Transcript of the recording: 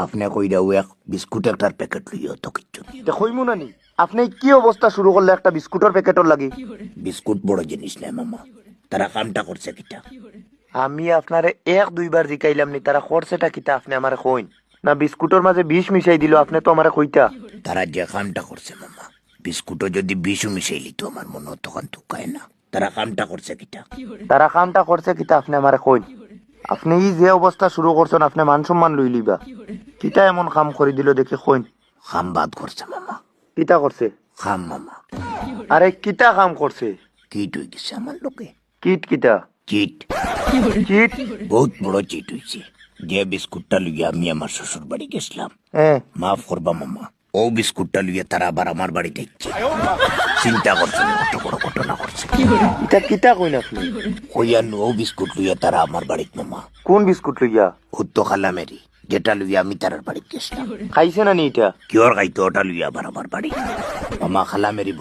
আপনি কইরা ও এক বিস্কুট একটার প্যাকেট লইয়া তো কিচ্ছু নেই। দেখইমু না নি আপনি কি অবস্থা শুরু করলে একটা বিস্কুটের প্যাকেটর লাগি। বিস্কুট বড় জিনিস নাই মামা, তারা কামটা করছে কিটা? আমি আপনারে এক দুইবার জিকাইলাম নি তারা খরচেটা কিতা আপনি আমারে কইন না বিস্কুটের মাঝে বিষ মিশাই দিল আপনি তো আমারে কইতা। তারা যে কামটা করছে মামা, বিস্কুটও যদি বিষও মিশাইলি তো আমার মনে তখন তুকায় না। তারা কামটা করছে কিটা? তারা কামটা করছে কিতা আপনি আমারে কইন। আপনি এই যে অবস্থা শুরু করছেন আপনি মান সম্মান লই লিবা কিতা এমন কাম করে দিল দেখে কইন। খাম বাদ করছে মামা, কিতা করছে? খাম মামা। আরে কিতা কাম করছে? চিট হয়ে গেছে আমার লোকে, কিট কিতা? Cheat, cheat? বহুত বড় চিট হয়েছে। যে বিস্কুটটা লইয়া আমি আমার শ্বশুর বাড়ি গেছিলাম, হ্যাঁ মাফ করবা মামা, ও বিস্কুটটা লইয়া তারা আবার আমার বাড়িতে ইচ্ছে চিন্তা করছে কত বড় ঘটনা করছে। এটা কিতা কইন আপনি? কইয়া ও বিস্কুট লইয়া তারা আমার বাড়িতে মামা, কোন বিস্কুট লইয়া? ও তো খালামেরি যেটা লইয়া আমি তার বাড়িতে গেছিলাম। খাইছে না নি এটা? কিওর খাইতো ওটা লইয়া আবার আমার বাড়ি মামা। খালামেরি